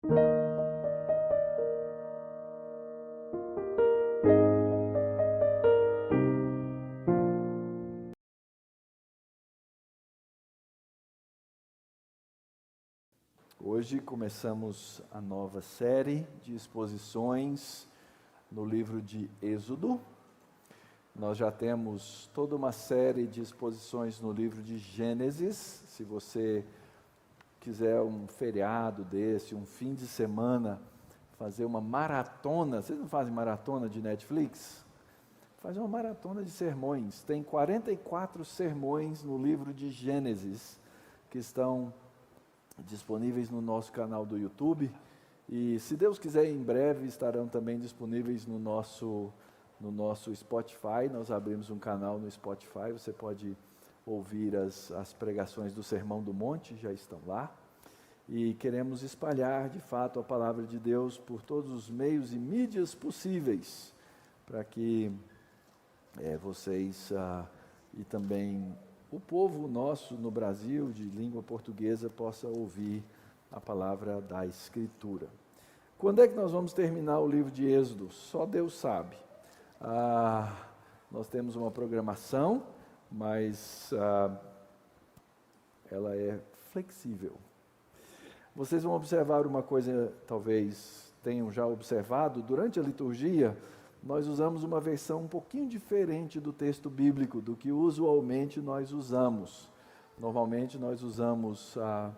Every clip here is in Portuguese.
Hoje começamos a nova série de exposições no livro de Êxodo. Nós já temos toda uma série de exposições no livro de Gênesis. Se você quiser um feriado desse, um fim de semana, fazer uma maratona, vocês não fazem maratona de Netflix? Faz uma maratona de sermões. Tem 44 sermões no livro de Gênesis que estão disponíveis no nosso canal do YouTube, e se Deus quiser, em breve estarão também disponíveis no nosso Spotify. Nós abrimos um canal no Spotify, você pode ouvir as pregações do Sermão do Monte, já estão lá, e queremos espalhar de fato a palavra de Deus por todos os meios e mídias possíveis, para que vocês e também o povo nosso no Brasil, de língua portuguesa, possa ouvir a palavra da Escritura. Quando é que nós vamos terminar o livro de Êxodo? Só Deus sabe. Nós temos uma programação, mas ela é flexível. Vocês vão observar uma coisa, talvez tenham já observado, durante a liturgia, nós usamos uma versão um pouquinho diferente do texto bíblico, do que usualmente nós usamos. Normalmente nós usamos a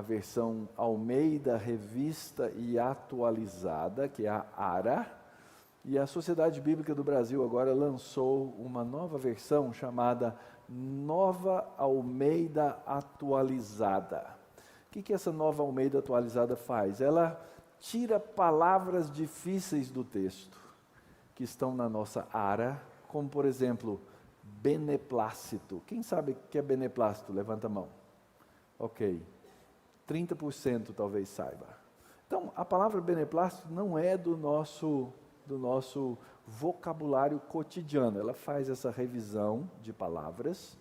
versão Almeida Revista e Atualizada, que é a ARA, e a Sociedade Bíblica do Brasil agora lançou uma nova versão chamada Nova Almeida Atualizada. O que essa Nova Almeida Atualizada faz? Ela tira palavras difíceis do texto, que estão na nossa ARA, como por exemplo, beneplácito. Quem sabe o que é beneplácito? Levanta a mão. Ok, 30% talvez saiba. Então, a palavra beneplácito não é do nosso vocabulário cotidiano. Ela faz essa revisão de palavras,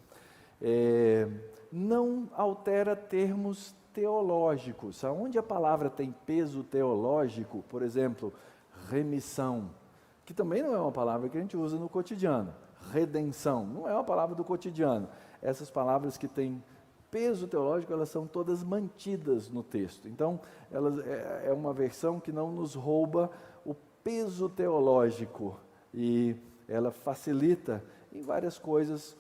não altera termos teológicos. Onde a palavra tem peso teológico, por exemplo, remissão, que também não é uma palavra que a gente usa no cotidiano. Redenção, não é uma palavra do cotidiano. Essas palavras que têm peso teológico, elas são todas mantidas no texto. Então, é uma versão que não nos rouba o peso teológico, e ela facilita em várias coisas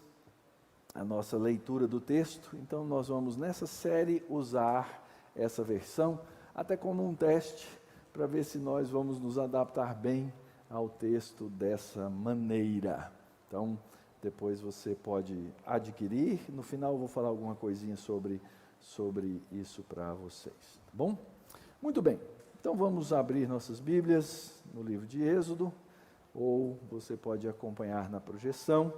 a nossa leitura do texto. Então nós vamos nessa série usar essa versão até como um teste para ver se nós vamos nos adaptar bem ao texto dessa maneira. Então depois você pode adquirir, no final eu vou falar alguma coisinha sobre isso para vocês, tá bom? Muito bem, então vamos abrir nossas Bíblias no livro de Êxodo, ou você pode acompanhar na projeção.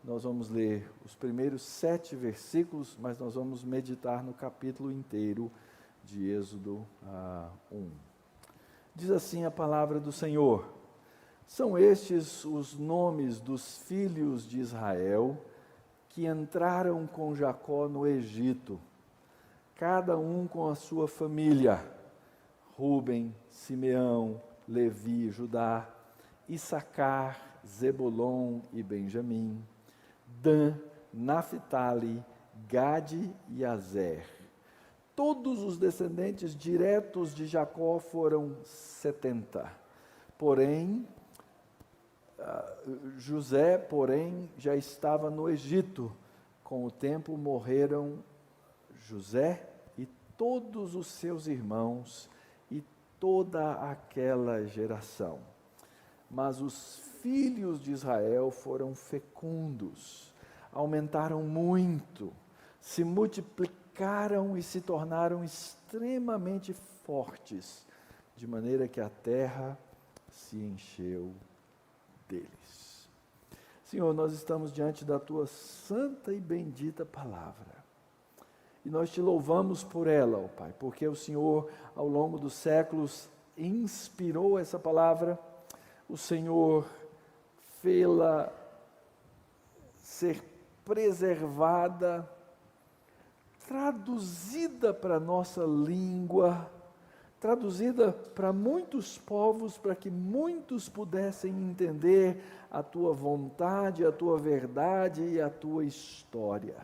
Nós vamos ler os primeiros 7 versículos, mas nós vamos meditar no capítulo inteiro de Êxodo 1. Diz assim a palavra do Senhor: são estes os nomes dos filhos de Israel que entraram com Jacó no Egito, cada um com a sua família: Rúben, Simeão, Levi, Judá, Issacar, Zebulon e Benjamim, Dan, Naphtali, Gade e Aser. Todos os descendentes diretos de Jacó foram 70. Porém, José, já estava no Egito. Com o tempo morreram José e todos os seus irmãos e toda aquela geração. Mas os filhos de Israel foram fecundos, aumentaram muito, se multiplicaram e se tornaram extremamente fortes, de maneira que a terra se encheu deles. Senhor, nós estamos diante da Tua santa e bendita palavra, e nós Te louvamos por ela, ó Pai, porque o Senhor, ao longo dos séculos, inspirou essa palavra. O Senhor fê-la ser preservada, traduzida para a nossa língua, traduzida para muitos povos, para que muitos pudessem entender a tua vontade, a tua verdade e a tua história.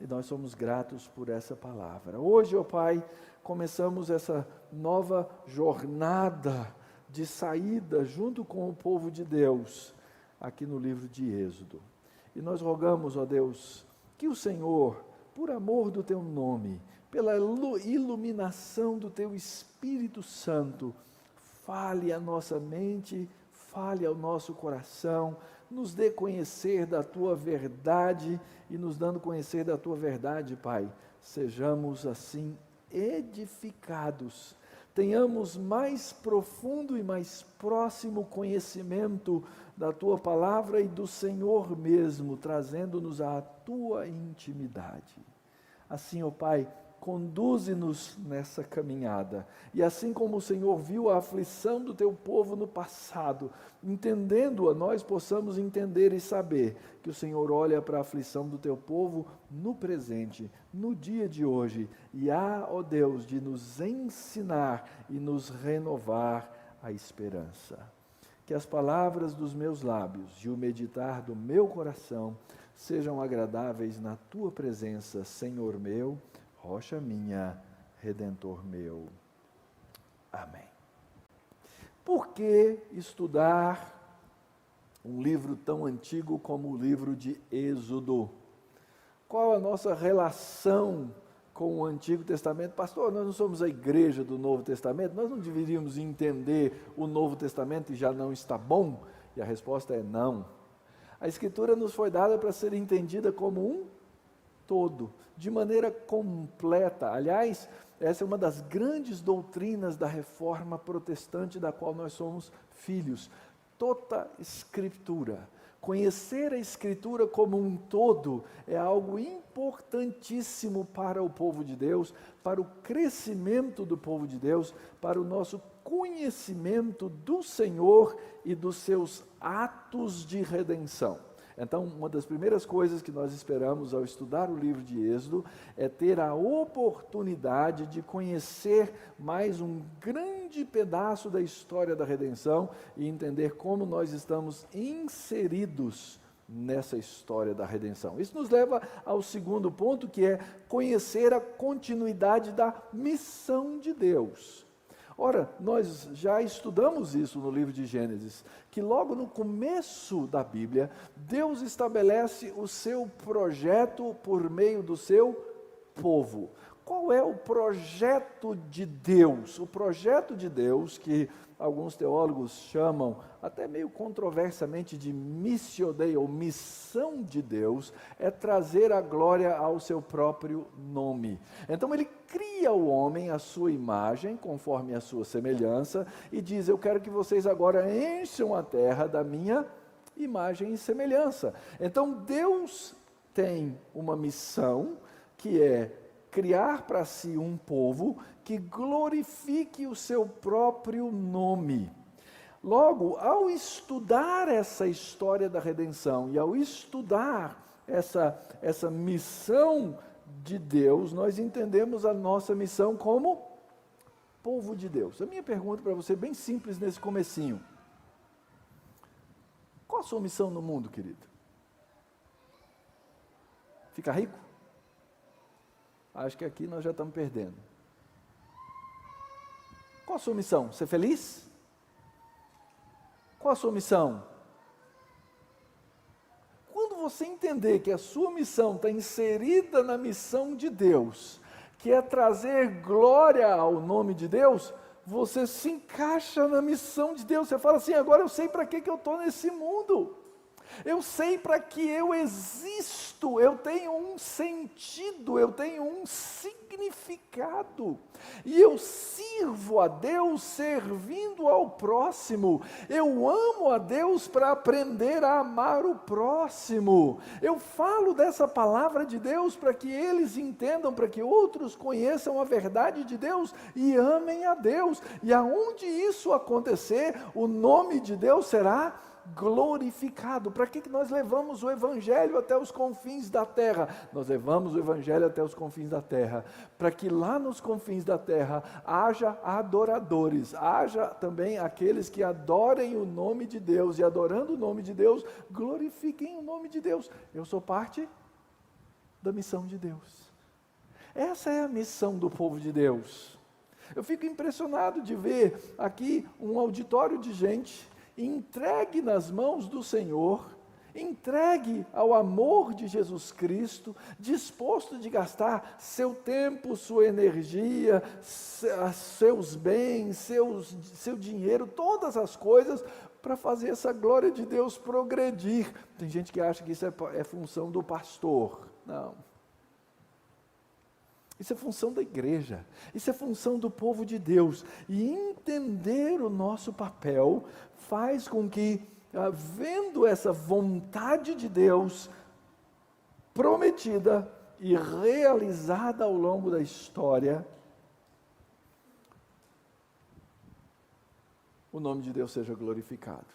E nós somos gratos por essa palavra. Hoje, ó Pai, começamos essa nova jornada de saída junto com o povo de Deus, aqui no livro de Êxodo. E nós rogamos, ó Deus, que o Senhor, por amor do Teu nome, pela iluminação do Teu Espírito Santo, fale à nossa mente, fale ao nosso coração, nos dê conhecer da Tua verdade e nos dando conhecer da Tua verdade, Pai, sejamos assim edificados, tenhamos mais profundo e mais próximo conhecimento da Tua palavra e do Senhor mesmo, trazendo-nos à Tua intimidade. Assim, ó Pai, conduze-nos nessa caminhada. E assim como o Senhor viu a aflição do Teu povo no passado, entendendo-a, nós possamos entender e saber que o Senhor olha para a aflição do Teu povo no presente, no dia de hoje, e há, ó Deus, de nos ensinar e nos renovar a esperança. Que as palavras dos meus lábios e o meditar do meu coração sejam agradáveis na Tua presença, Senhor meu, rocha minha, Redentor meu. Amém. Por que estudar um livro tão antigo como o livro de Êxodo? Qual a nossa relação com o Antigo Testamento? Pastor, nós não somos a igreja do Novo Testamento, nós não deveríamos entender o Novo Testamento e já não está bom? E a resposta é não. A Escritura nos foi dada para ser entendida como um todo, de maneira completa. Aliás, essa é uma das grandes doutrinas da Reforma Protestante, da qual nós somos filhos. Toda Escritura. Conhecer a Escritura como um todo é algo importantíssimo para o povo de Deus, para o crescimento do povo de Deus, para o nosso conhecimento do Senhor e dos seus atos de redenção. Então, uma das primeiras coisas que nós esperamos ao estudar o livro de Êxodo é ter a oportunidade de conhecer mais um grande pedaço da história da redenção e entender como nós estamos inseridos nessa história da redenção. Isso nos leva ao segundo ponto, que é conhecer a continuidade da missão de Deus. Ora, nós já estudamos isso no livro de Gênesis, que logo no começo da Bíblia, Deus estabelece o seu projeto por meio do seu povo. Qual é o projeto de Deus? O projeto de Deus, que alguns teólogos chamam, até meio controversamente, de missio Dei, ou missão de Deus, é trazer a glória ao seu próprio nome. Então ele cria o homem à sua imagem, conforme a sua semelhança, e diz: eu quero que vocês agora encham a terra da minha imagem e semelhança. Então Deus tem uma missão, que é criar para si um povo que glorifique o seu próprio nome. Logo, ao estudar essa história da redenção e ao estudar essa missão de Deus, nós entendemos a nossa missão como povo de Deus. A minha pergunta para você, bem simples nesse comecinho: qual a sua missão no mundo, querido? Ficar rico? Acho que aqui nós já estamos perdendo. Qual a sua missão? Ser feliz? Qual a sua missão? Quando você entender que a sua missão está inserida na missão de Deus, que é trazer glória ao nome de Deus, você se encaixa na missão de Deus. Você fala assim: agora eu sei para que eu estou nesse mundo. Eu sei para que eu existo, eu tenho um sentido, eu tenho um significado, e eu sirvo a Deus servindo ao próximo, eu amo a Deus para aprender a amar o próximo, eu falo dessa palavra de Deus para que eles entendam, para que outros conheçam a verdade de Deus e amem a Deus, e aonde isso acontecer, o nome de Deus será glorificado. Para que nós levamos o Evangelho até os confins da terra? Nós levamos o Evangelho até os confins da terra, para que lá nos confins da terra haja adoradores, haja também aqueles que adorem o nome de Deus, e adorando o nome de Deus, glorifiquem o nome de Deus. Eu sou parte da missão de Deus. Essa é a missão do povo de Deus. Eu fico impressionado de ver aqui um auditório de gente entregue nas mãos do Senhor, entregue ao amor de Jesus Cristo, disposto de gastar seu tempo, sua energia, seus bens, seu dinheiro, todas as coisas, para fazer essa glória de Deus progredir. Tem gente que acha que isso é função do pastor. Não. Isso é função da igreja, isso é função do povo de Deus. E entender o nosso papel faz com que, vendo essa vontade de Deus prometida e realizada ao longo da história, o nome de Deus seja glorificado.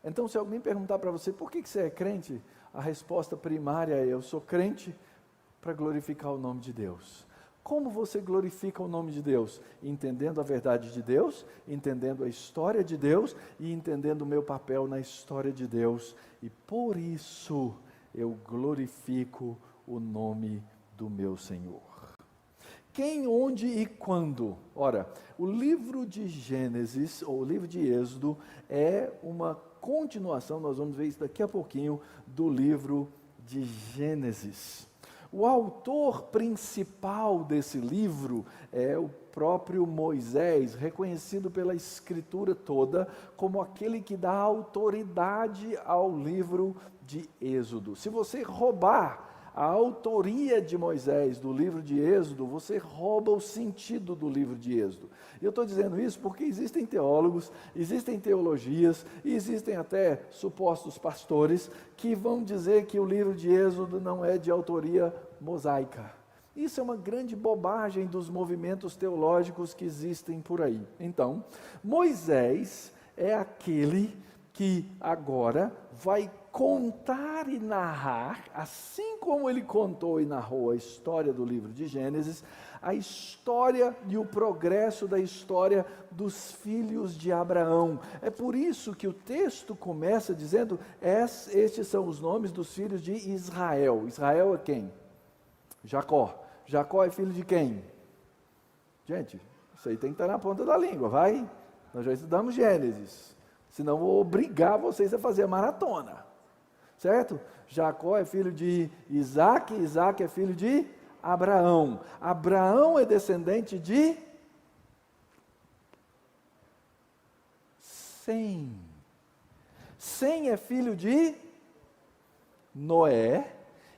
Então, se alguém perguntar para você, por que você é crente? A resposta primária é, eu sou crente para glorificar o nome de Deus. Como você glorifica o nome de Deus? Entendendo a verdade de Deus, entendendo a história de Deus e entendendo o meu papel na história de Deus. E por isso eu glorifico o nome do meu Senhor. Quem, onde e quando? Ora, o livro de Gênesis, ou o livro de Êxodo, é uma continuação, nós vamos ver isso daqui a pouquinho, do livro de Gênesis. O autor principal desse livro é o próprio Moisés, reconhecido pela Escritura toda como aquele que dá autoridade ao livro de Êxodo. Se você roubar a autoria de Moisés do livro de Êxodo, você rouba o sentido do livro de Êxodo. E eu estou dizendo isso porque existem teólogos, existem teologias, e existem até supostos pastores que vão dizer que o livro de Êxodo não é de autoria mosaica. Isso é uma grande bobagem dos movimentos teológicos que existem por aí. Então, Moisés é aquele que agora vai contar e narrar, assim como ele contou e narrou a história do livro de Gênesis, a história e o progresso da história dos filhos de Abraão. É por isso que o texto começa dizendo, estes são os nomes dos filhos de Israel. Israel é quem? Jacó. Jacó é filho de quem? Gente, isso aí tem que estar na ponta da língua, vai? Nós já estudamos Gênesis, senão vou obrigar vocês a fazer a maratona. Certo? Jacó é filho de Isaac, Isaac é filho de Abraão. Abraão é descendente de Sem. Sem é filho de Noé,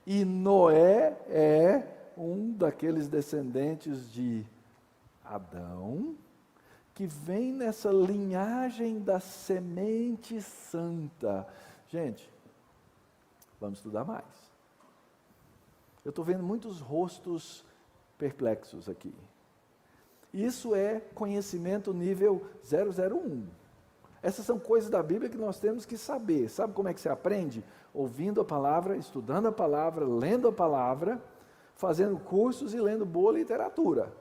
e Noé é um daqueles descendentes de Adão, que vem nessa linhagem da semente santa. Gente, vamos estudar mais. Eu estou vendo muitos rostos perplexos aqui. Isso é conhecimento nível 001. Essas são coisas da Bíblia que nós temos que saber. Sabe como é que você aprende? Ouvindo a palavra, estudando a palavra, lendo a palavra, fazendo cursos e lendo boa literatura.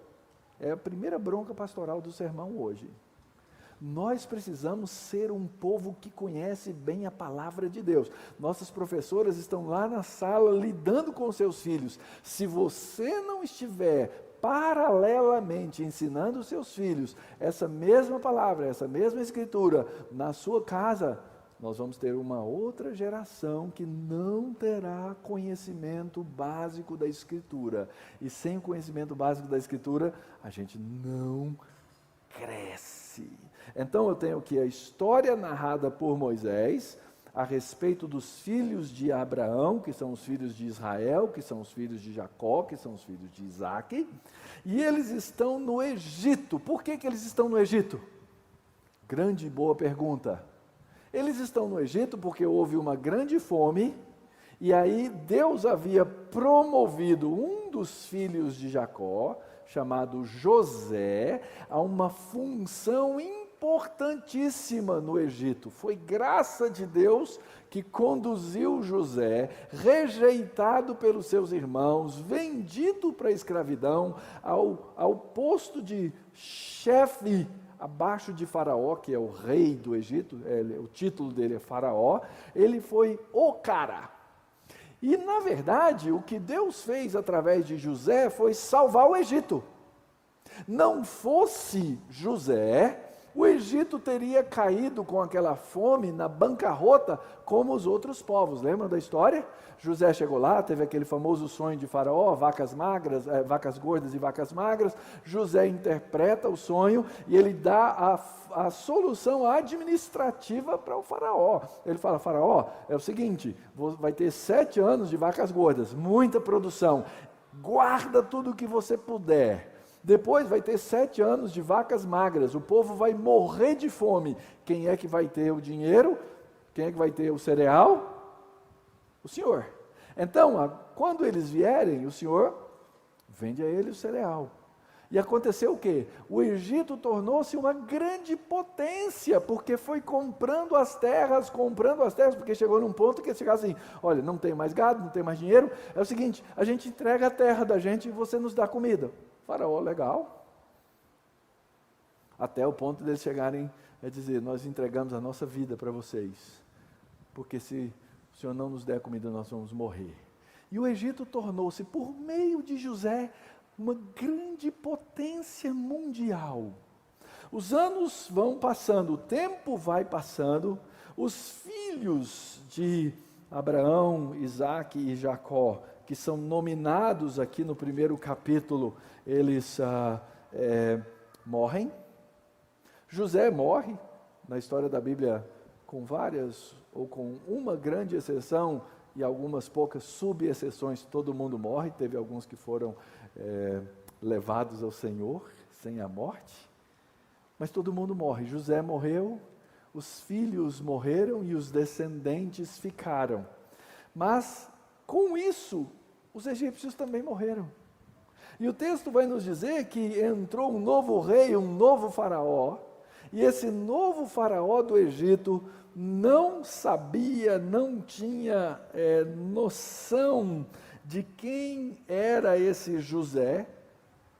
É a primeira bronca pastoral do sermão hoje. Nós precisamos ser um povo que conhece bem a palavra de Deus. Nossas professoras estão lá na sala lidando com seus filhos. Se você não estiver paralelamente ensinando os seus filhos essa mesma palavra, essa mesma escritura na sua casa, nós vamos ter uma outra geração que não terá conhecimento básico da escritura. E sem o conhecimento básico da escritura, a gente não cresce. Então eu tenho aqui a história narrada por Moisés a respeito dos filhos de Abraão, que são os filhos de Israel, que são os filhos de Jacó, que são os filhos de Isaac, e eles estão no Egito. Por que eles estão no Egito? Grande e boa pergunta. Eles estão no Egito porque houve uma grande fome, e aí Deus havia promovido um dos filhos de Jacó, chamado José, a uma função incrível importantíssima no Egito. Foi graça de Deus que conduziu José, rejeitado pelos seus irmãos, vendido para a escravidão, ao posto de chefe abaixo de Faraó, que é o rei do Egito, o título dele é Faraó. Ele foi o cara. E, na verdade, o que Deus fez através de José foi salvar o Egito. Não fosse José, o Egito teria caído com aquela fome na bancarrota como os outros povos. Lembram da história? José chegou lá, teve aquele famoso sonho de Faraó, vacas magras, vacas gordas e vacas magras. José interpreta o sonho e ele dá a solução administrativa para o Faraó. Ele fala: Faraó, é o seguinte, vai ter 7 anos de vacas gordas, muita produção, guarda tudo o que você puder. Depois vai ter 7 anos de vacas magras, o povo vai morrer de fome. Quem é que vai ter o dinheiro? Quem é que vai ter o cereal? O Senhor. Então, quando eles vierem, o Senhor vende a eles o cereal. E aconteceu o quê? O Egito tornou-se uma grande potência, porque foi comprando as terras, porque chegou num ponto que chegava assim: olha, não tem mais gado, não tem mais dinheiro, é o seguinte, a gente entrega a terra da gente e você nos dá comida. Faraó, legal. Até o ponto deles chegarem a dizer: nós entregamos a nossa vida para vocês, porque se o Senhor não nos der comida, nós vamos morrer. E o Egito tornou-se, por meio de José, uma grande potência mundial. Os anos vão passando, o tempo vai passando, os filhos de Abraão, Isaque e Jacó, que são nominados aqui no primeiro capítulo, eles morrem. José morre, na história da Bíblia, com várias, ou com uma grande exceção, e algumas poucas subexceções, todo mundo morre. Teve alguns que foram levados ao Senhor, sem a morte, mas todo mundo morre. José morreu, os filhos morreram e os descendentes ficaram. Mas, com isso, os egípcios também morreram. E o texto vai nos dizer que entrou um novo rei, um novo faraó, e esse novo faraó do Egito não sabia, não tinha noção de quem era esse José,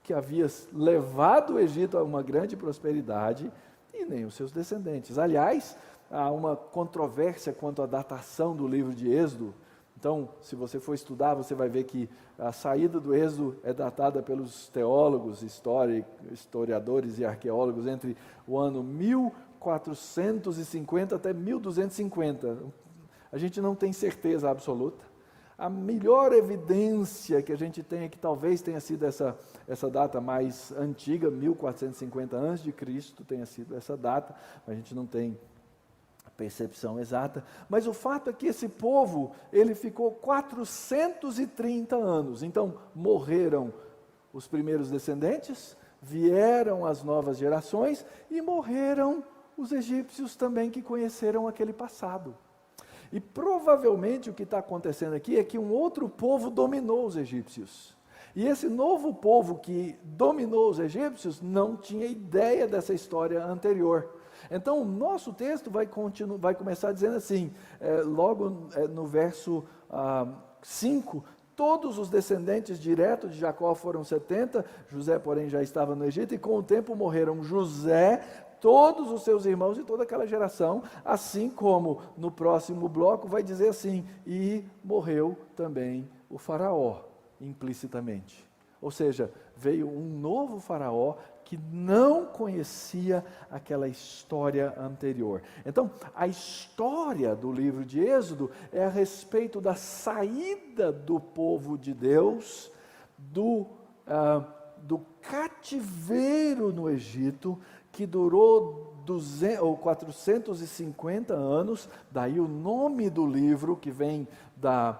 que havia levado o Egito a uma grande prosperidade, e nem os seus descendentes. Aliás, há uma controvérsia quanto à datação do livro de Êxodo. Então, se você for estudar, você vai ver que a saída do Êxodo é datada pelos teólogos, historiadores e arqueólogos entre o ano 1450 até 1250. A gente não tem certeza absoluta. A melhor evidência que a gente tem é que talvez tenha sido essa data mais antiga, 1450 a.C., tenha sido essa data, mas a gente não tem percepção exata. Mas o fato é que esse povo, ele ficou 430 anos. Então, morreram os primeiros descendentes, vieram as novas gerações e morreram os egípcios também, que conheceram aquele passado. E provavelmente o que está acontecendo aqui é que um outro povo dominou os egípcios. E esse novo povo que dominou os egípcios não tinha ideia dessa história anterior. Então, o nosso texto vai começar dizendo assim, logo no verso 5, todos os descendentes diretos de Jacó foram 70, José, porém, já estava no Egito, e com o tempo morreram José, todos os seus irmãos e toda aquela geração, assim como no próximo bloco vai dizer assim, e morreu também o faraó, implicitamente. Ou seja, veio um novo faraó que não conhecia aquela história anterior. Então, a história do livro de Êxodo é a respeito da saída do povo de Deus, do cativeiro no Egito, que durou 450 anos, daí o nome do livro, que vem da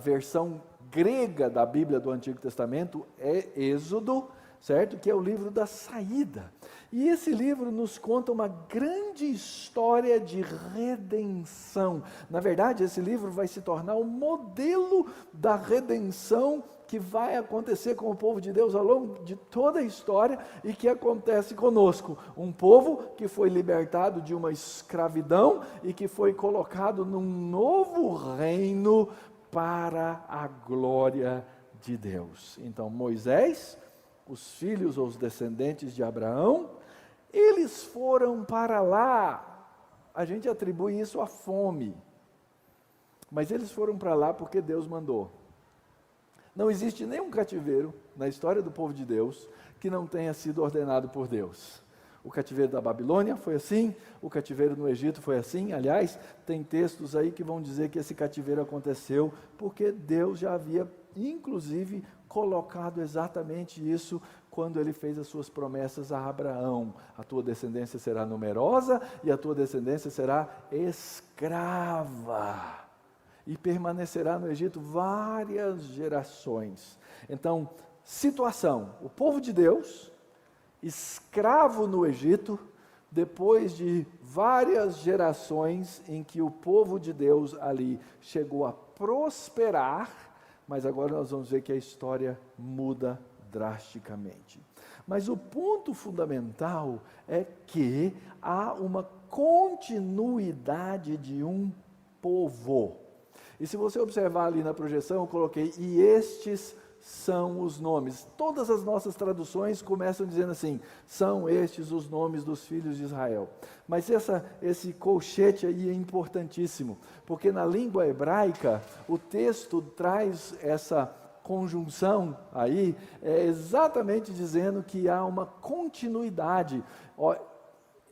versão grega da Bíblia do Antigo Testamento, é Êxodo, certo? Que é o livro da saída. E esse livro nos conta uma grande história de redenção. Na verdade, esse livro vai se tornar o modelo da redenção que vai acontecer com o povo de Deus ao longo de toda a história e que acontece conosco. Um povo que foi libertado de uma escravidão e que foi colocado num novo reino para a glória de Deus. Então, Moisés, os filhos ou os descendentes de Abraão, eles foram para lá. A gente atribui isso à fome, mas eles foram para lá porque Deus mandou. Não existe nenhum cativeiro na história do povo de Deus que não tenha sido ordenado por Deus. O cativeiro da Babilônia foi assim, o cativeiro no Egito foi assim. Aliás, tem textos aí que vão dizer que esse cativeiro aconteceu porque Deus já havia, inclusive, colocado exatamente isso quando ele fez as suas promessas a Abraão. A tua descendência será numerosa e a tua descendência será escrava. E permanecerá no Egito várias gerações. Então, situação, o povo de Deus, escravo no Egito, depois de várias gerações em que o povo de Deus ali chegou a prosperar, mas agora nós vamos ver que a história muda drasticamente. Mas o ponto fundamental é que há uma continuidade de um povo. E se você observar ali na projeção, eu coloquei, e estes são os nomes. Todas as nossas traduções começam dizendo assim, são estes os nomes dos filhos de Israel. Mas esse colchete aí é importantíssimo, porque na língua hebraica, o texto traz essa conjunção aí, exatamente dizendo que há uma continuidade.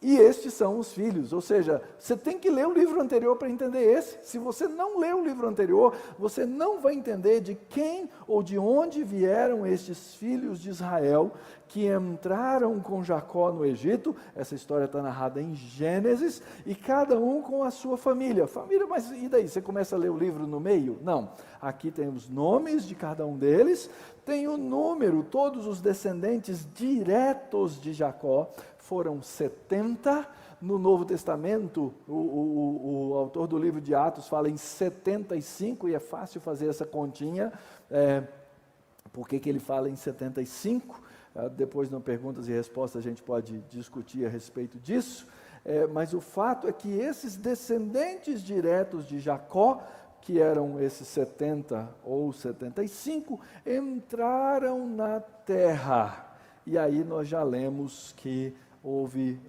E estes são os filhos, ou seja, você tem que ler o livro anterior para entender esse. Se você não ler o livro anterior, você não vai entender de quem ou de onde vieram estes filhos de Israel que entraram com Jacó no Egito. Essa história está narrada em Gênesis, e cada um com a sua família. Família, mas e daí? Você começa a ler o livro no meio? Não. Aqui tem os nomes de cada um deles, tem o número, todos os descendentes diretos de Jacó, foram 70, no Novo Testamento, o autor do livro de Atos fala em 75, e é fácil fazer essa continha, por que ele fala em 75? Depois, no Perguntas e Respostas, a gente pode discutir a respeito disso, mas o fato é que esses descendentes diretos de Jacó, que eram esses 70 ou 75, entraram na terra, e aí nós já lemos que houve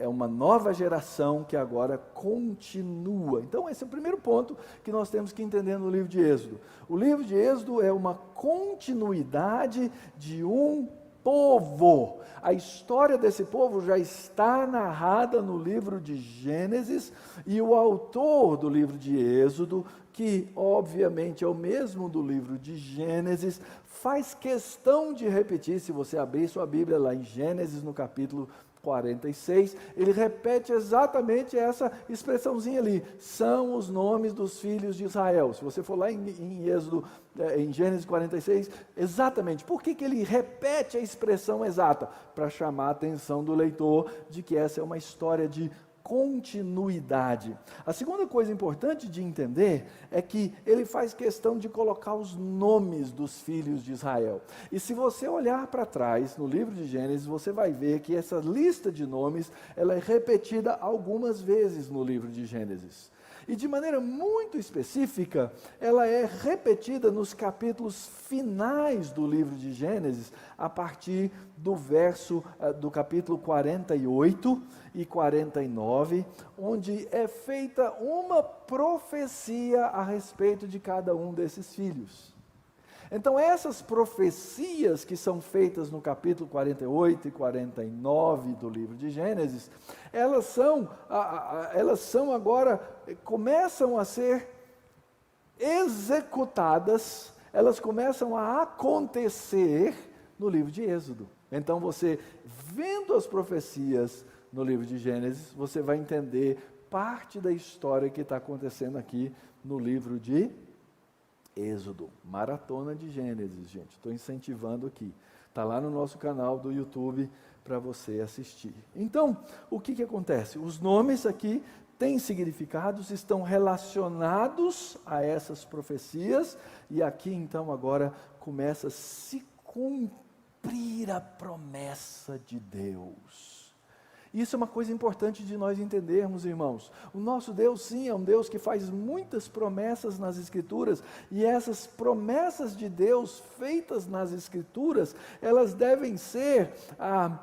uma nova geração que agora continua. Então esse é o primeiro ponto que nós temos que entender no livro de Êxodo. O livro de Êxodo é uma continuidade de um povo. A história desse povo já está narrada no livro de Gênesis, e o autor do livro de Êxodo, que obviamente é o mesmo do livro de Gênesis, faz questão de repetir. Se você abrir sua Bíblia lá em Gênesis, no capítulo 46, ele repete exatamente essa expressãozinha ali, são os nomes dos filhos de Israel. Se você for lá em Êxodo, em Gênesis 46, exatamente, por que ele repete a expressão exata? Para chamar a atenção do leitor de que essa é uma história de continuidade. A segunda coisa importante de entender é que ele faz questão de colocar os nomes dos filhos de Israel. E se você olhar para trás no livro de Gênesis, você vai ver que essa lista de nomes, ela é repetida algumas vezes no livro de Gênesis. E de maneira muito específica, ela é repetida nos capítulos finais do livro de Gênesis, a partir do capítulo 48 e 49, onde é feita uma profecia a respeito de cada um desses filhos. Então essas profecias que são feitas no capítulo 48 e 49 do livro de Gênesis, elas são agora, começam a ser executadas, elas começam a acontecer no livro de Êxodo. Então você, vendo as profecias no livro de Gênesis, você vai entender parte da história que está acontecendo aqui no livro de Êxodo. Maratona de Gênesis, gente. Estou incentivando aqui. Está lá no nosso canal do YouTube para você assistir. Então, o que acontece? Os nomes aqui têm significados, estão relacionados a essas profecias, e aqui então agora começa a se cumprir a promessa de Deus. Isso é uma coisa importante de nós entendermos, irmãos. O nosso Deus, sim, é um Deus que faz muitas promessas nas Escrituras, e essas promessas de Deus feitas nas Escrituras, elas devem ser a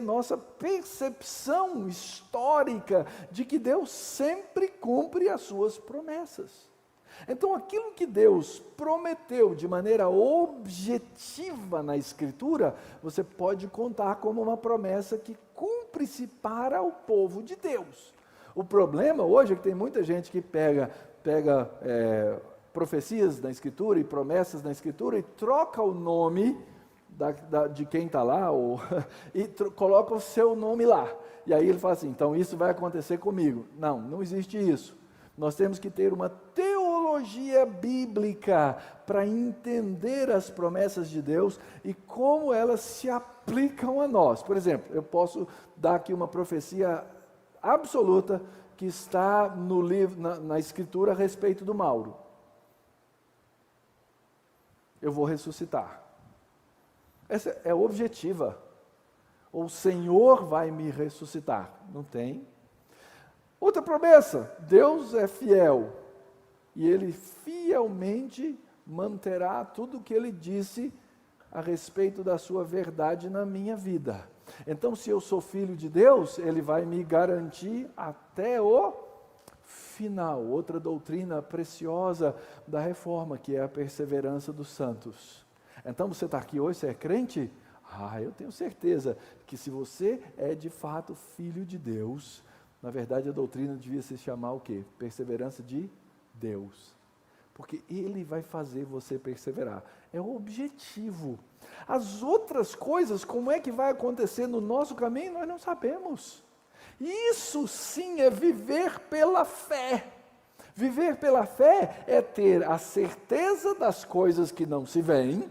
nossa percepção histórica de que Deus sempre cumpre as suas promessas. Então, aquilo que Deus prometeu de maneira objetiva na Escritura, você pode contar como uma promessa que cumpre-se para o povo de Deus. O problema hoje é que tem muita gente que pega profecias na Escritura e promessas na Escritura e troca o nome de quem está lá e coloca o seu nome lá. E aí ele fala assim, então isso vai acontecer comigo. Não, não existe isso. Nós temos que ter uma teologia bíblica para entender as promessas de Deus e como elas se aplicam a nós. Por exemplo, eu posso dar aqui uma profecia absoluta que está no livro, na Escritura a respeito do Mauro. Eu vou ressuscitar. Essa é objetiva. O Senhor vai me ressuscitar. Não tem. Outra promessa, Deus é fiel, e Ele fielmente manterá tudo o que Ele disse a respeito da sua verdade na minha vida. Então, se eu sou filho de Deus, Ele vai me garantir até o final. Outra doutrina preciosa da reforma, que é a perseverança dos santos. Então, você está aqui hoje, você é crente? Eu tenho certeza que se você é de fato filho de Deus, na verdade, a doutrina devia se chamar o quê? Perseverança de Deus. Porque Ele vai fazer você perseverar. É o objetivo. As outras coisas, como é que vai acontecer no nosso caminho, nós não sabemos. Isso sim é viver pela fé. Viver pela fé é ter a certeza das coisas que não se veem,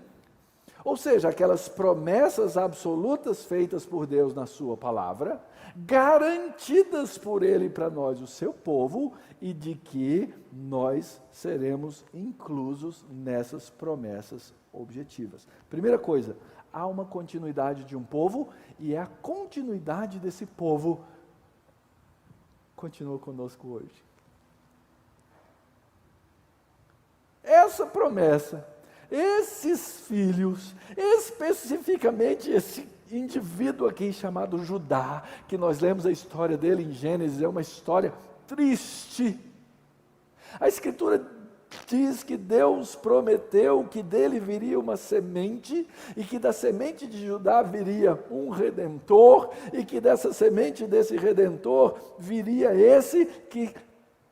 ou seja, aquelas promessas absolutas feitas por Deus na sua palavra, garantidas por Ele para nós, o seu povo, e de que nós seremos inclusos nessas promessas objetivas. Primeira coisa, há uma continuidade de um povo, e a continuidade desse povo continua conosco hoje. Essa promessa, esses filhos, especificamente esse indivíduo aqui chamado Judá, que nós lemos a história dele em Gênesis, é uma história triste. A Escritura diz que Deus prometeu que dele viria uma semente, e que da semente de Judá viria um redentor, e que dessa semente desse redentor viria esse que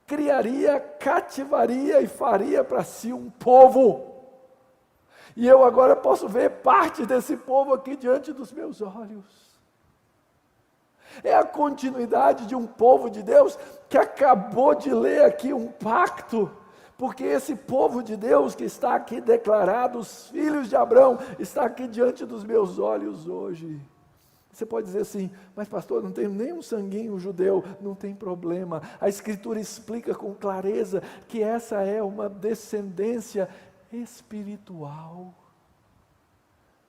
criaria, cativaria e faria para si um povo. E eu agora posso ver parte desse povo aqui diante dos meus olhos. É a continuidade de um povo de Deus que acabou de ler aqui um pacto, porque esse povo de Deus que está aqui declarado, os filhos de Abraão, está aqui diante dos meus olhos hoje. Você pode dizer assim, mas pastor, não tenho nem um sanguinho judeu, não tem problema. A Escritura explica com clareza que essa é uma descendência espiritual.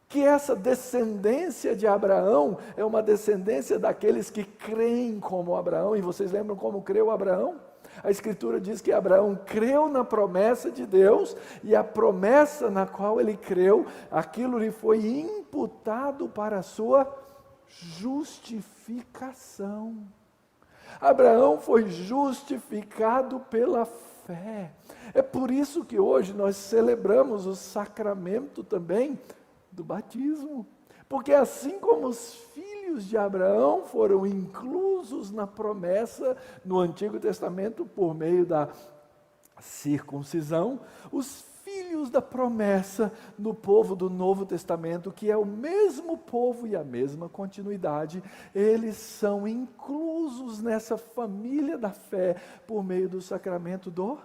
Que essa descendência de Abraão é uma descendência daqueles que creem como Abraão. E vocês lembram como creu Abraão? A Escritura diz que Abraão creu na promessa de Deus, e a promessa na qual ele creu, aquilo lhe foi imputado para a sua justificação. Abraão foi justificado pela fé. É por isso que hoje nós celebramos o sacramento também do batismo, porque assim como os filhos de Abraão foram inclusos na promessa no Antigo Testamento por meio da circuncisão, os filhos da promessa no povo do Novo Testamento, que é o mesmo povo e a mesma continuidade, eles são inclusos nessa família da fé por meio do sacramento do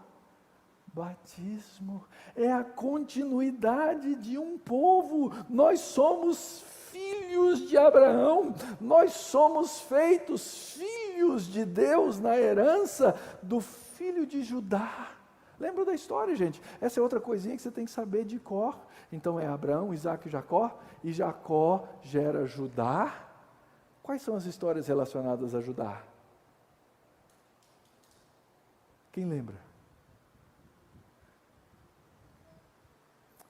batismo. É a continuidade de um povo. Nós somos filhos de Abraão, nós somos feitos filhos filhos de Deus na herança do filho de Judá. Lembra da história, gente? Essa é outra coisinha que você tem que saber de cor. Então é Abraão, Isaque e Jacó, e Jacó gera Judá. Quais são as histórias relacionadas a Judá? Quem lembra?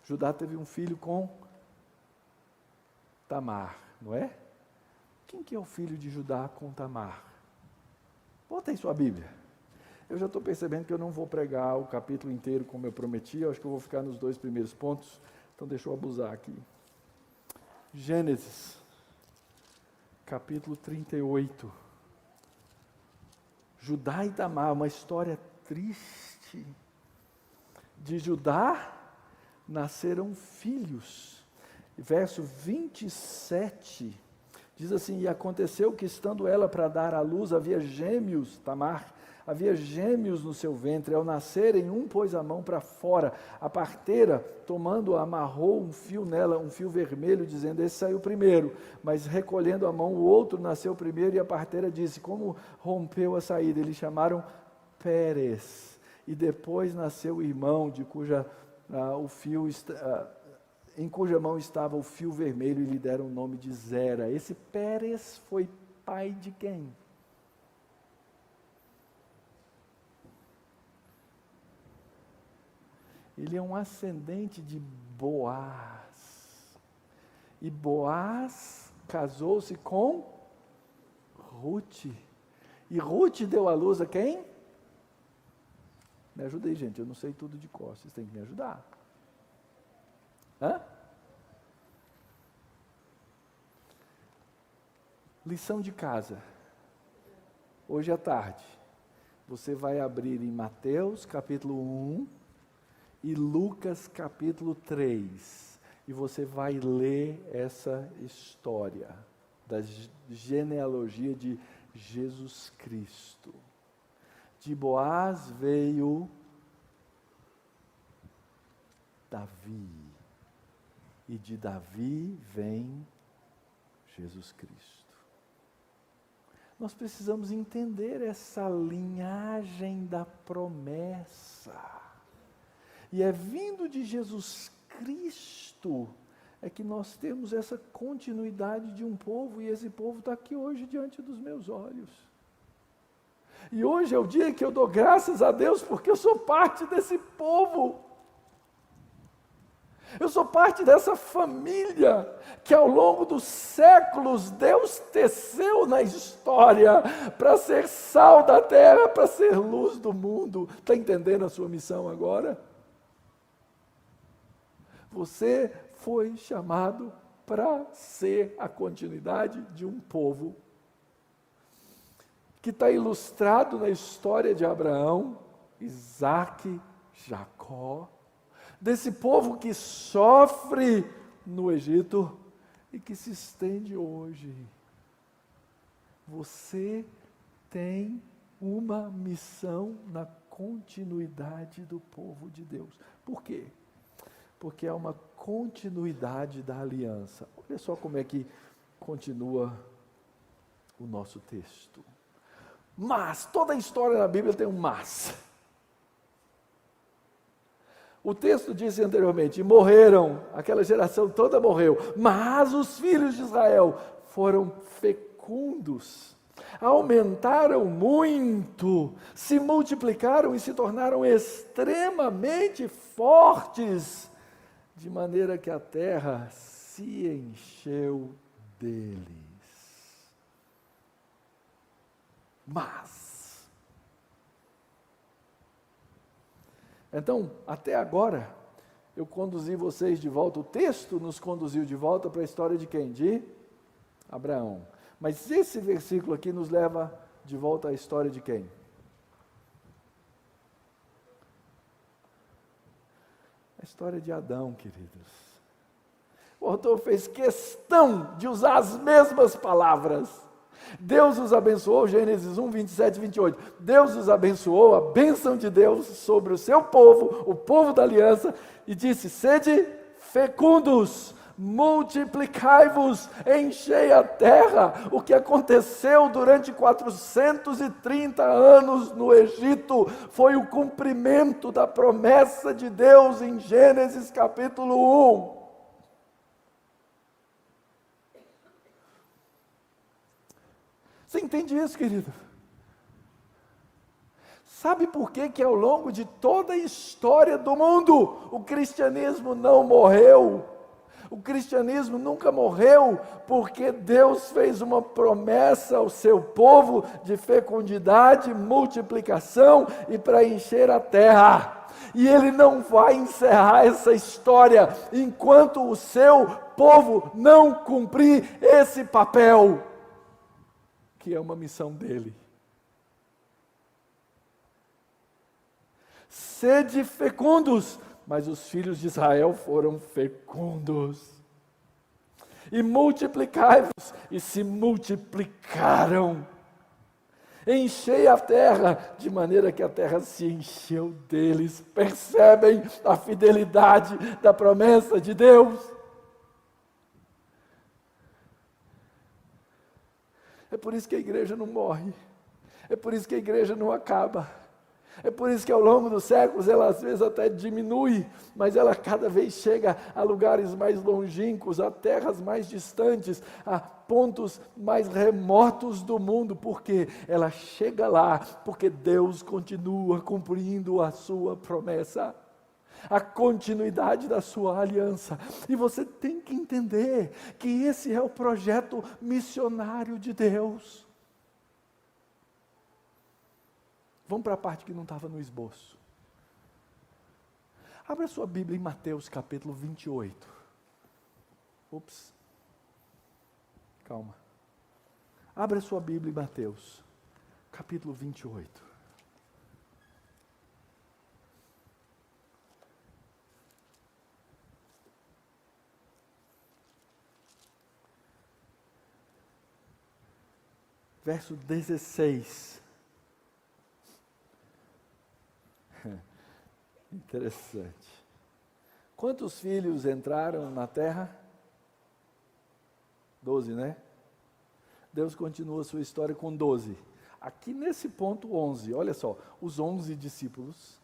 Judá teve um filho com Tamar, não é? Quem que é o filho de Judá com Tamar? Bota aí sua Bíblia. Eu já estou percebendo que eu não vou pregar o capítulo inteiro como eu prometi, eu acho que eu vou ficar nos 2 primeiros pontos, então deixa eu abusar aqui. Gênesis, capítulo 38. Judá e Tamar, uma história triste. De Judá nasceram filhos. Verso 27, diz assim: e aconteceu que estando ela para dar à luz, havia gêmeos, Tamar, havia gêmeos no seu ventre. Ao nascerem, um pôs a mão para fora, a parteira, tomando, amarrou um fio nela, um fio vermelho, dizendo: esse saiu primeiro. Mas recolhendo a mão, o outro nasceu primeiro, e a parteira disse: como rompeu a saída? Eles chamaram Pérez. E depois nasceu o irmão, de cuja em cuja mão estava o fio vermelho, e lhe deram o nome de Zera. Esse Pérez foi pai de quem? Ele é um ascendente de Boaz. E Boaz casou-se com Ruth. E Ruth deu à luz a quem? Me ajuda aí, gente, eu não sei tudo de cor, vocês têm que me ajudar. Hã? Lição de casa. Hoje à tarde, você vai abrir em Mateus capítulo 1 e Lucas capítulo 3. E você vai ler essa história da genealogia de Jesus Cristo. De Boaz veio Davi, e de Davi vem Jesus Cristo. Nós precisamos entender essa linhagem da promessa. E é vindo de Jesus Cristo é que nós temos essa continuidade de um povo, e esse povo está aqui hoje diante dos meus olhos. E hoje é o dia que eu dou graças a Deus, porque eu sou parte desse povo. Eu sou parte dessa família que ao longo dos séculos Deus teceu na história para ser sal da terra, para ser luz do mundo. Está entendendo a sua missão agora? Você foi chamado para ser a continuidade de um povo que está ilustrado na história de Abraão, Isaque, Jacó, desse povo que sofre no Egito e que se estende hoje. Você tem uma missão na continuidade do povo de Deus. Por quê? Porque é uma continuidade da aliança. Olha só como é que continua o nosso texto. Mas, toda a história da Bíblia tem um mas. O texto disse anteriormente, morreram, aquela geração toda morreu, mas os filhos de Israel foram fecundos, aumentaram muito, se multiplicaram e se tornaram extremamente fortes, de maneira que a terra se encheu deles. Mas, então, até agora, eu conduzi vocês de volta, o texto nos conduziu de volta para a história de quem? De Abraão. Mas esse versículo aqui nos leva de volta à história de quem? A história de Adão, queridos. O autor fez questão de usar as mesmas palavras. Deus os abençoou, Gênesis 1, 27 e 28. Deus os abençoou, a bênção de Deus sobre o seu povo, o povo da aliança, e disse, sede fecundos, multiplicai-vos, enchei a terra. O que aconteceu durante 430 anos no Egito foi o cumprimento da promessa de Deus em Gênesis capítulo 1. Você entende isso, querido? Sabe por que ao longo de toda a história do mundo, o cristianismo não morreu? O cristianismo nunca morreu, porque Deus fez uma promessa ao seu povo de fecundidade, multiplicação e para encher a terra. E Ele não vai encerrar essa história enquanto o seu povo não cumprir esse papel, que é uma missão dele. Sede fecundos, mas os filhos de Israel foram fecundos. E multiplicai-vos, e se multiplicaram. Enchei a terra, de maneira que a terra se encheu deles. Percebem a fidelidade da promessa de Deus? É por isso que a igreja não morre. É por isso que a igreja não acaba. É por isso que ao longo dos séculos ela às vezes até diminui, mas ela cada vez chega a lugares mais longínquos, a terras mais distantes, a pontos mais remotos do mundo, porque ela chega lá, porque Deus continua cumprindo a sua promessa, a continuidade da sua aliança. E você tem que entender que esse é o projeto missionário de Deus. Vamos para a parte que não estava no esboço. Abra a sua Bíblia em Mateus capítulo 28. Ups. Calma. Abra a sua Bíblia em Mateus capítulo 28. Verso 16. Interessante. Quantos filhos entraram na terra? 12, né? Deus continua a sua história com 12. Aqui nesse ponto 11, olha só, os 11 discípulos.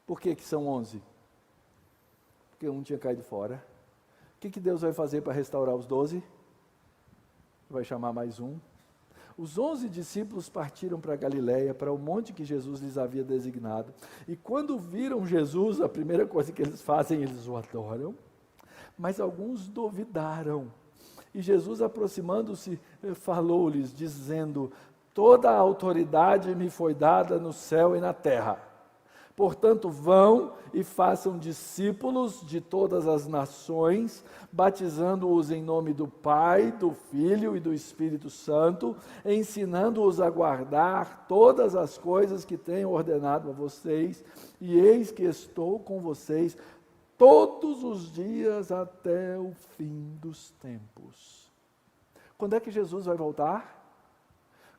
Por que são 11? Porque um tinha caído fora. O que Deus vai fazer para restaurar os 12? Vai chamar mais um. Os 11 discípulos partiram para Galiléia, para o monte que Jesus lhes havia designado. E quando viram Jesus, a primeira coisa que eles fazem, eles o adoram. Mas alguns duvidaram. E Jesus, aproximando-se, falou-lhes, dizendo: toda a autoridade me foi dada no céu e na terra. Portanto, vão e façam discípulos de todas as nações, batizando-os em nome do Pai, do Filho e do Espírito Santo, ensinando-os a guardar todas as coisas que tenho ordenado a vocês, e eis que estou com vocês todos os dias até o fim dos tempos. Quando é que Jesus vai voltar?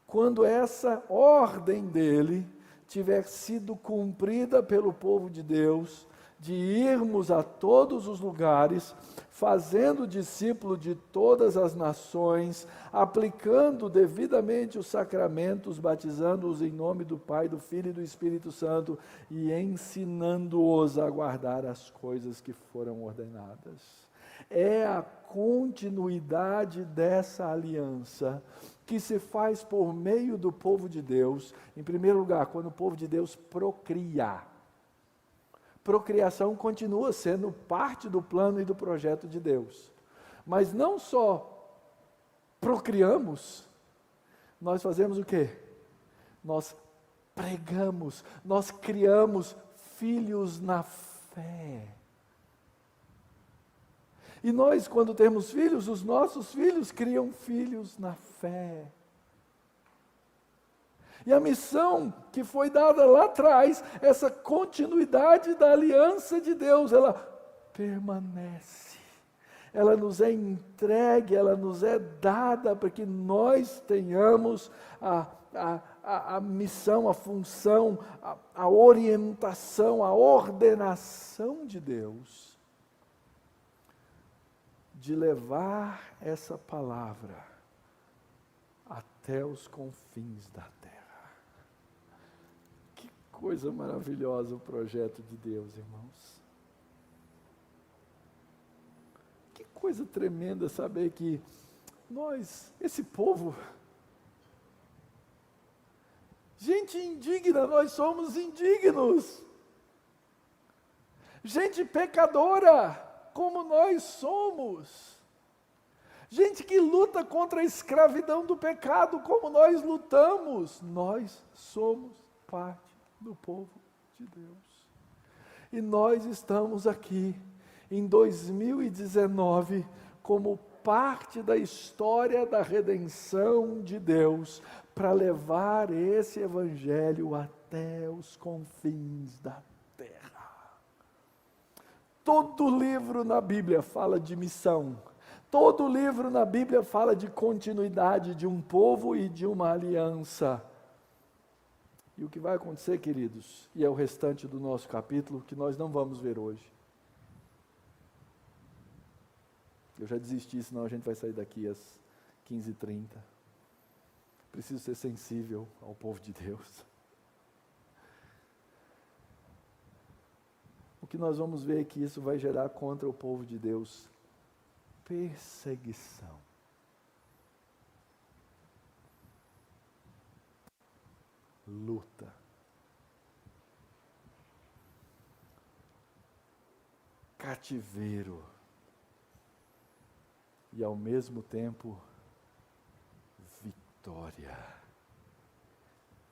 Quando essa ordem dele tiver sido cumprida pelo povo de Deus, de irmos a todos os lugares, fazendo discípulo de todas as nações, aplicando devidamente os sacramentos, batizando-os em nome do Pai, do Filho e do Espírito Santo, e ensinando-os a guardar as coisas que foram ordenadas. É a continuidade dessa aliança que se faz por meio do povo de Deus, em primeiro lugar, quando o povo de Deus procria. Procriação continua sendo parte do plano e do projeto de Deus. Mas não só procriamos, nós fazemos o quê? Nós pregamos, nós criamos filhos na fé. E nós, quando temos filhos, os nossos filhos criam filhos na fé. E a missão que foi dada lá atrás, essa continuidade da aliança de Deus, ela permanece. Ela nos é entregue, ela nos é dada para que nós tenhamos a missão, a função, a orientação, a ordenação de Deus. de levar essa palavra até os confins da terra. Que coisa maravilhosa o projeto de Deus, irmãos. Que coisa tremenda saber que nós, esse povo, gente indigna, nós somos indignos. Gente pecadora, como nós somos. Gente que luta contra a escravidão do pecado, como nós lutamos. Nós somos parte do povo de Deus. E nós estamos aqui, em 2019, como parte da história da redenção de Deus, para levar esse evangelho até os confins da terra. Todo livro na Bíblia fala de missão. Todo livro na Bíblia fala de continuidade de um povo e de uma aliança. E o que vai acontecer, queridos, e é o restante do nosso capítulo, que nós não vamos ver hoje. Eu já desisti, senão a gente vai sair daqui às 15h30. Preciso ser sensível ao povo de Deus. O que nós vamos ver é que isso vai gerar contra o povo de Deus perseguição. Luta. Cativeiro. E ao mesmo tempo, vitória.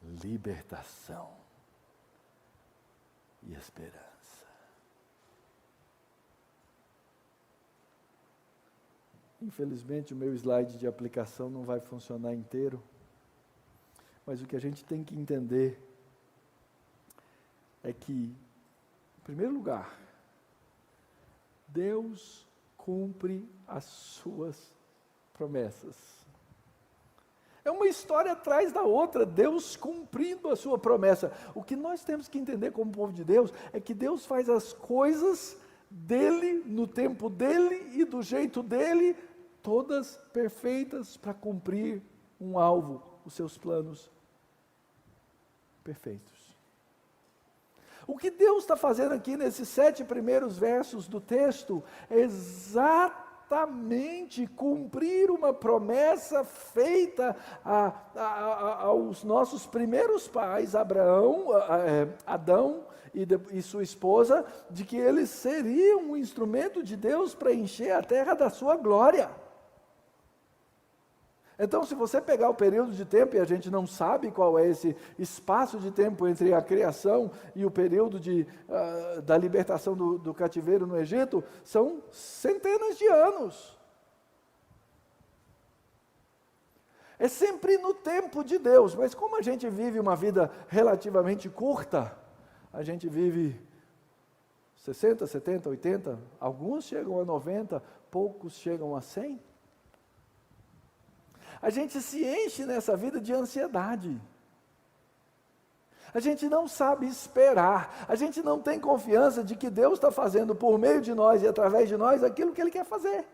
Libertação. E esperança. Infelizmente, o meu slide de aplicação não vai funcionar inteiro, mas o que a gente tem que entender é que, em primeiro lugar, Deus cumpre as suas promessas. É uma história atrás da outra, Deus cumprindo a sua promessa. O que nós temos que entender como povo de Deus é que Deus faz as coisas dele, no tempo dele e do jeito dele, todas perfeitas para cumprir um alvo, os seus planos perfeitos. O que Deus está fazendo aqui nesses 7 primeiros versos do texto é exatamente cumprir uma promessa feita aos nossos primeiros pais, Adão e sua esposa, de que eles seriam um instrumento de Deus para encher a terra da sua glória. Então, se você pegar o período de tempo, e a gente não sabe qual é esse espaço de tempo entre a criação e o período da libertação do cativeiro no Egito, são centenas de anos. É sempre no tempo de Deus, mas como a gente vive uma vida relativamente curta, a gente vive 60, 70, 80, alguns chegam a 90, poucos chegam a 100. A gente se enche nessa vida de ansiedade. A gente não sabe esperar. A gente não tem confiança de que Deus está fazendo por meio de nós e através de nós aquilo que Ele quer fazer.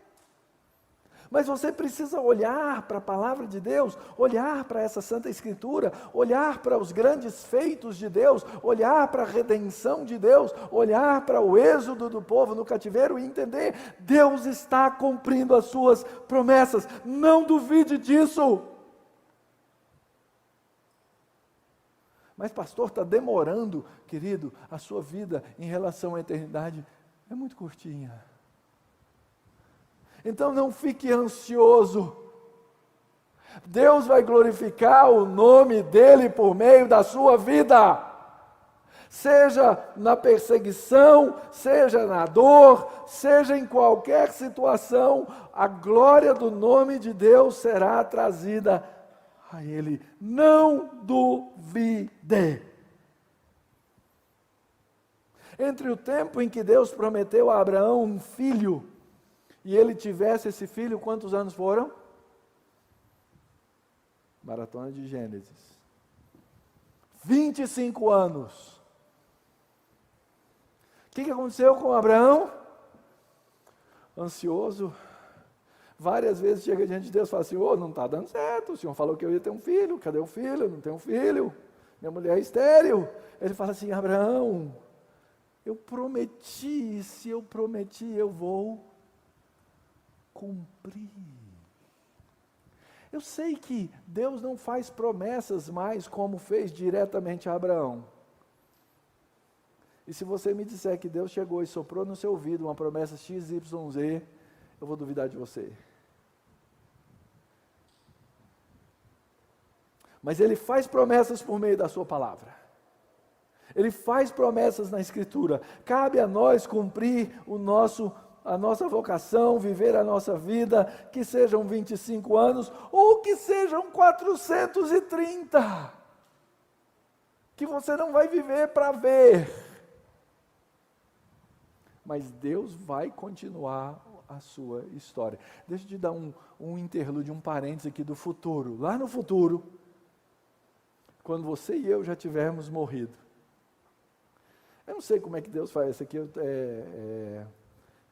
Mas você precisa olhar para a palavra de Deus, olhar para essa Santa Escritura, olhar para os grandes feitos de Deus, olhar para a redenção de Deus, olhar para o êxodo do povo no cativeiro e entender, Deus está cumprindo as suas promessas, não duvide disso. Mas pastor, está demorando, querido, a sua vida em relação à eternidade é muito curtinha. Então não fique ansioso. Deus vai glorificar o nome dEle por meio da sua vida. Seja na perseguição, seja na dor, seja em qualquer situação, a glória do nome de Deus será trazida a Ele. Não duvide. Entre o tempo em que Deus prometeu a Abraão um filho, e ele tivesse esse filho, quantos anos foram? Maratona de Gênesis. 25 anos. O que aconteceu com Abraão? Ansioso, Várias vezes chega diante de Deus e fala assim, não está dando certo, o Senhor falou que eu ia ter um filho, cadê o filho? Eu não tenho um filho, minha mulher é estéril. Ele fala assim, Abraão, eu prometi, se eu prometi, eu vou cumprir. Eu sei que Deus não faz promessas mais como fez diretamente a Abraão. E se você me disser que Deus chegou e soprou no seu ouvido uma promessa XYZ, eu vou duvidar de você. Mas Ele faz promessas por meio da sua palavra. Ele faz promessas na Escritura. Cabe a nós cumprir a nossa vocação, viver a nossa vida, que sejam 25 anos ou que sejam 430. Que você não vai viver para ver. Mas Deus vai continuar a sua história. Deixa eu te dar um interlúdio, um parênteses aqui do futuro. Lá no futuro, quando você e eu já tivermos morrido. Eu não sei como é que Deus faz, isso aqui é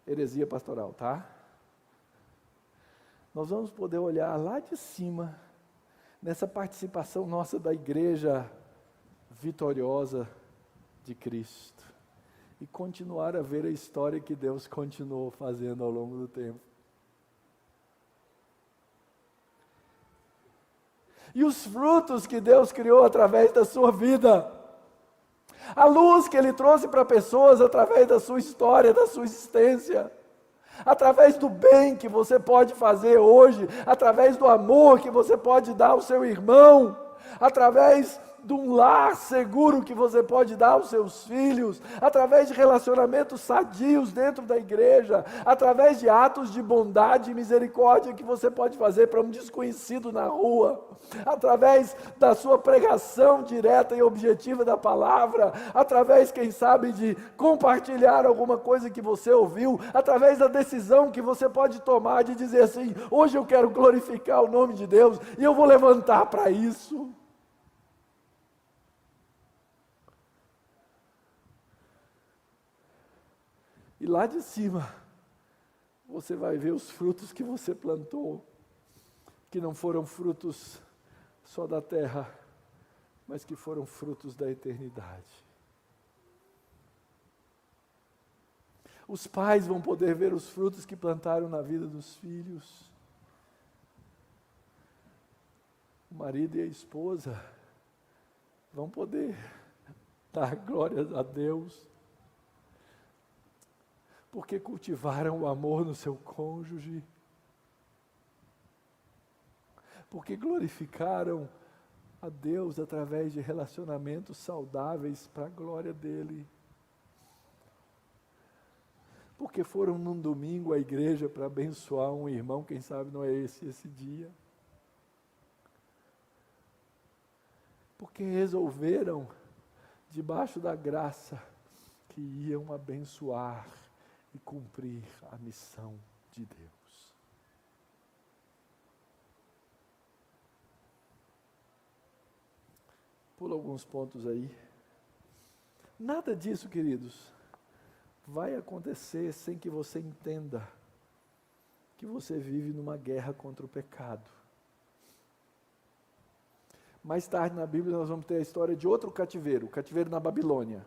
heresia pastoral, tá? Nós vamos poder olhar lá de cima, nessa participação nossa da igreja vitoriosa de Cristo, e continuar a ver a história que Deus continuou fazendo ao longo do tempo. E os frutos que Deus criou através da sua vida. A luz que Ele trouxe para pessoas através da sua história, da sua existência. Através do bem que você pode fazer hoje, através do amor que você pode dar ao seu irmão, através de um lar seguro que você pode dar aos seus filhos, através de relacionamentos sadios dentro da igreja, através de atos de bondade e misericórdia que você pode fazer para um desconhecido na rua, através da sua pregação direta e objetiva da palavra, através, quem sabe, de compartilhar alguma coisa que você ouviu, através da decisão que você pode tomar de dizer assim, hoje eu quero glorificar o nome de Deus e eu vou levantar para isso. E lá de cima, você vai ver os frutos que você plantou, que não foram frutos só da terra, mas que foram frutos da eternidade. Os pais vão poder ver os frutos que plantaram na vida dos filhos. O marido e a esposa vão poder dar glórias a Deus, porque cultivaram o amor no seu cônjuge, porque glorificaram a Deus através de relacionamentos saudáveis para a glória dEle, porque foram num domingo à igreja para abençoar um irmão, quem sabe não é esse dia, porque resolveram, debaixo da graça, que iam abençoar e cumprir a missão de Deus. Pula alguns pontos aí. Nada disso, queridos, vai acontecer sem que você entenda que você vive numa guerra contra o pecado. Mais tarde na Bíblia nós vamos ter a história de outro cativeiro, o cativeiro na Babilônia.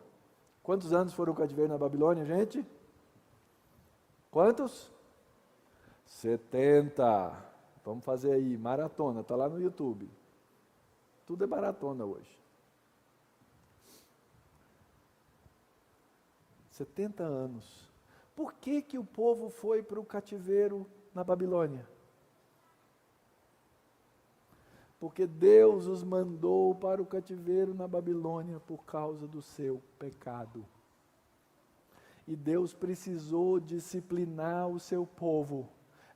Quantos anos foram o cativeiro na Babilônia, gente? Quantos? 70. Vamos fazer aí, maratona, está lá no YouTube. Tudo é maratona hoje. 70 anos. Por que o povo foi para o cativeiro na Babilônia? Porque Deus os mandou para o cativeiro na Babilônia por causa do seu pecado. E Deus precisou disciplinar o seu povo.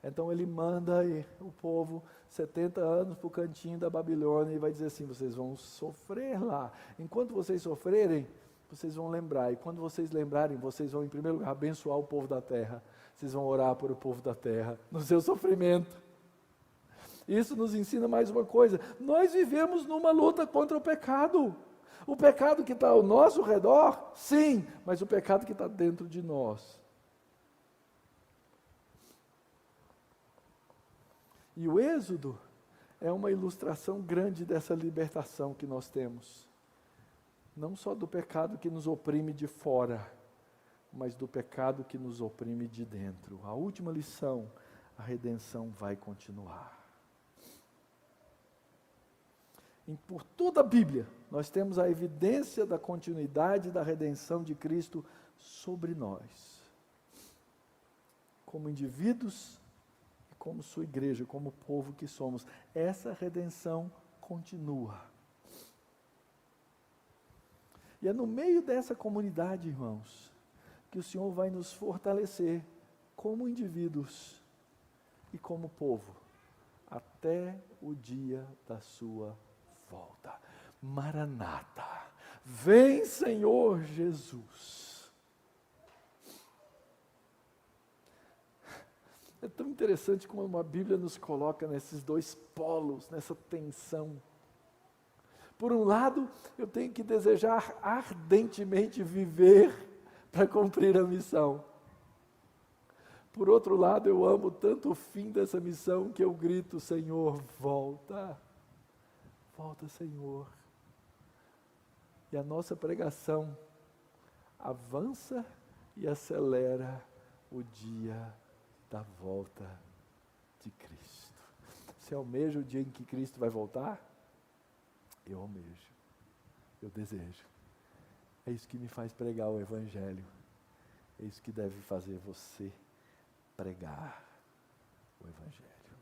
Então Ele manda o povo 70 anos para o cantinho da Babilônia e vai dizer assim, vocês vão sofrer lá. Enquanto vocês sofrerem, vocês vão lembrar. E quando vocês lembrarem, vocês vão em primeiro lugar abençoar o povo da terra. Vocês vão orar por o povo da terra, no seu sofrimento. Isso nos ensina mais uma coisa. Nós vivemos numa luta contra o pecado. O pecado que está ao nosso redor, sim, mas o pecado que está dentro de nós. E o Êxodo é uma ilustração grande dessa libertação que nós temos. Não só do pecado que nos oprime de fora, mas do pecado que nos oprime de dentro. A última lição, a redenção vai continuar. E por toda a Bíblia, nós temos a evidência da continuidade da redenção de Cristo sobre nós. Como indivíduos, e como sua igreja, como povo que somos. Essa redenção continua. E é no meio dessa comunidade, irmãos, que o Senhor vai nos fortalecer como indivíduos e como povo, até o dia da sua volta. Maranata, vem Senhor Jesus. É tão interessante como a Bíblia nos coloca nesses dois polos, nessa tensão. Por um lado, eu tenho que desejar ardentemente viver para cumprir a missão. Por outro lado, eu amo tanto o fim dessa missão que eu grito, Senhor, volta. Volta, Senhor. E a nossa pregação avança e acelera o dia da volta de Cristo. Você almeja o dia em que Cristo vai voltar? Eu almejo, eu desejo. É isso que me faz pregar o Evangelho. É isso que deve fazer você pregar o Evangelho.